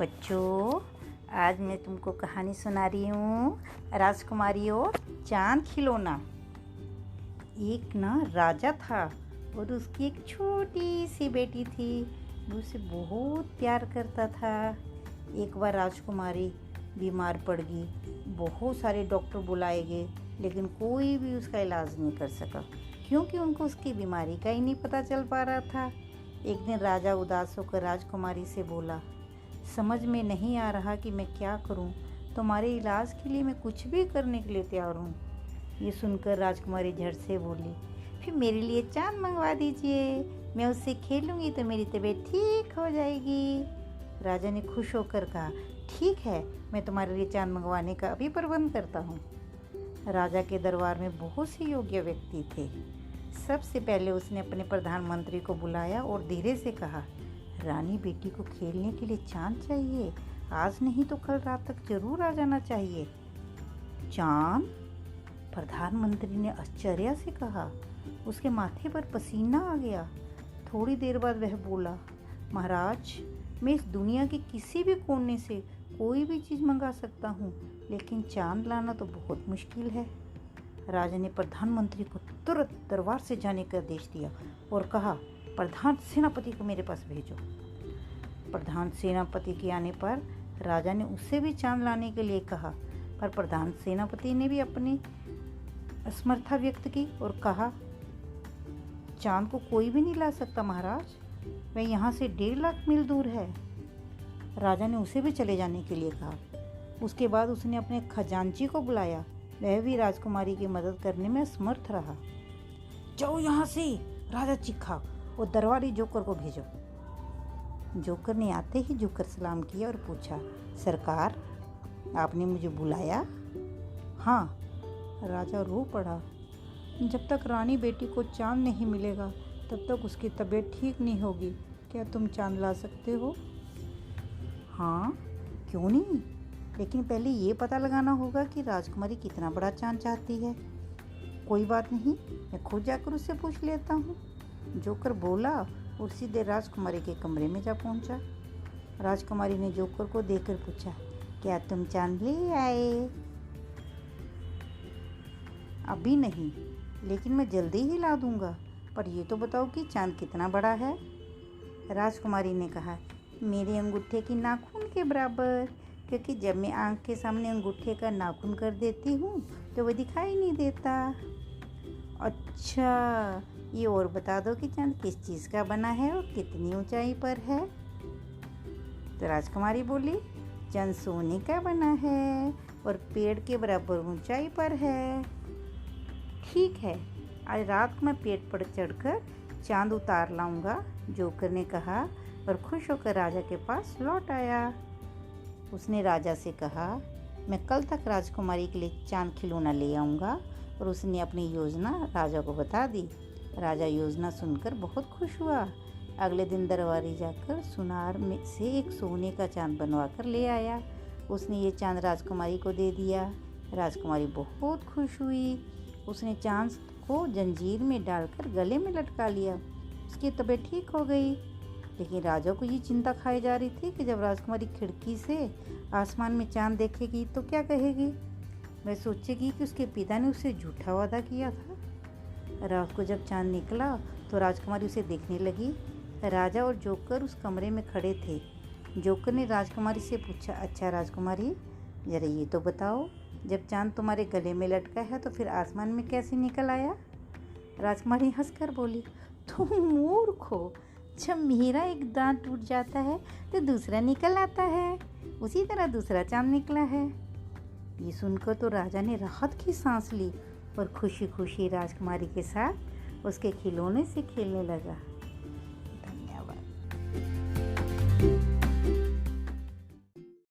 बच्चों, आज मैं तुमको कहानी सुना रही हूँ, राजकुमारी और चांद खिलौना। एक ना राजा था और उसकी एक छोटी सी बेटी थी। वो उसे बहुत प्यार करता था। एक बार राजकुमारी बीमार पड़ गई। बहुत सारे डॉक्टर बुलाए गए, लेकिन कोई भी उसका इलाज नहीं कर सका, क्योंकि उनको उसकी बीमारी का ही नहीं पता चल पा रहा था। एक दिन राजा उदास होकर राजकुमारी से बोला, समझ में नहीं आ रहा कि मैं क्या करूं। तुम्हारे इलाज के लिए मैं कुछ भी करने के लिए तैयार हूं। ये सुनकर राजकुमारी झट से बोली, फिर मेरे लिए चांद मंगवा दीजिए। मैं उससे खेलूंगी तो मेरी तबीयत ठीक हो जाएगी। राजा ने खुश होकर कहा, ठीक है, मैं तुम्हारे लिए चांद मंगवाने का अभी प्रबंध करता हूँ। राजा के दरबार में बहुत से योग्य व्यक्ति थे। सबसे पहले उसने अपने प्रधानमंत्री को बुलाया और धीरे से कहा, रानी बेटी को खेलने के लिए चांद चाहिए। आज नहीं तो कल रात तक जरूर आ जाना चाहिए। चांद? प्रधानमंत्री ने आश्चर्य से कहा। उसके माथे पर पसीना आ गया। थोड़ी देर बाद वह बोला, महाराज, मैं इस दुनिया के किसी भी कोने से कोई भी चीज़ मंगा सकता हूँ, लेकिन चांद लाना तो बहुत मुश्किल है। राजा ने प्रधानमंत्री को तुरंत दरबार से जाने का आदेश दिया और कहा, प्रधान सेनापति को मेरे पास भेजो। प्रधान सेनापति के आने पर राजा ने उससे भी चांद लाने के लिए कहा, पर प्रधान सेनापति ने भी अपनी असमर्था व्यक्त की और कहा, चांद को कोई भी नहीं ला सकता महाराज, वह यहाँ से 1.5 लाख मील दूर है। राजा ने उसे भी चले जाने के लिए कहा। उसके बाद उसने अपने खजांची को बुलाया। वह भी राजकुमारी की मदद करने में असमर्थ रहा। जाओ यहाँ से, राजा चीखा, और दरबारी जोकर को भेजो। जोकर ने आते ही झुककर सलाम किया और पूछा, सरकार, आपने मुझे बुलाया? हाँ। राजा रो पड़ा। जब तक रानी बेटी को चांद नहीं मिलेगा, तब तक उसकी तबीयत ठीक नहीं होगी। क्या तुम चांद ला सकते हो? हाँ, क्यों नहीं, लेकिन पहले ये पता लगाना होगा कि राजकुमारी कितना बड़ा चांद चाहती है। कोई बात नहीं, मैं खुद जाकर उससे पूछ लेता हूँ। जोकर बोला और सीधे राजकुमारी के कमरे में जा पहुँचा। राजकुमारी ने जोकर को देखकर पूछा, क्या तुम चांद ले आए? अभी नहीं, लेकिन मैं जल्दी ही ला दूंगा, पर ये तो बताओ कि चांद कितना बड़ा है। राजकुमारी ने कहा, मेरे अंगूठे की नाखून के बराबर, क्योंकि जब मैं आँख के सामने अंगूठे का नाखून कर देती हूँ तो वह दिखाई नहीं देता। अच्छा, ये और बता दो कि चांद किस चीज़ का बना है और कितनी ऊंचाई पर है। तो राजकुमारी बोली, चांद सोने का बना है और पेड़ के बराबर ऊंचाई पर है। ठीक है, आज रात को मैं पेड़ पर चढ़कर चांद उतार लाऊंगा, जोकर ने कहा और खुश होकर राजा के पास लौट आया। उसने राजा से कहा, मैं कल तक राजकुमारी के लिए चांद खिलौना ले आऊँगा, और उसने अपनी योजना राजा को बता दी। राजा योजना सुनकर बहुत खुश हुआ। अगले दिन दरबारी जाकर सुनार में से एक सोने का चांद बनवा कर ले आया। उसने ये चांद राजकुमारी को दे दिया। राजकुमारी बहुत खुश हुई। उसने चांद को जंजीर में डालकर गले में लटका लिया। उसकी तबीयत ठीक हो गई। लेकिन राजा को ये चिंता खाई जा रही थी कि जब राजकुमारी खिड़की से आसमान में चांद देखेगी तो क्या कहेगी। वह सोचेगी कि उसके पिता ने उसे झूठा वादा किया था। रात को जब चांद निकला तो राजकुमारी उसे देखने लगी। राजा और जोकर उस कमरे में खड़े थे। जोकर ने राजकुमारी से पूछा, अच्छा राजकुमारी, जरा ये तो बताओ, जब चांद तुम्हारे गले में लटका है तो फिर आसमान में कैसे निकल आया? राजकुमारी हंसकर बोली, तुम मूर्ख हो, जब मेरा एक दांत टूट जाता है तो दूसरा निकल आता है, उसी तरह दूसरा चांद निकला है। ये सुनकर तो राजा ने राहत की सांस ली और खुशी खुशी राजकुमारी के साथ उसके खिलौने से खेलने लगा।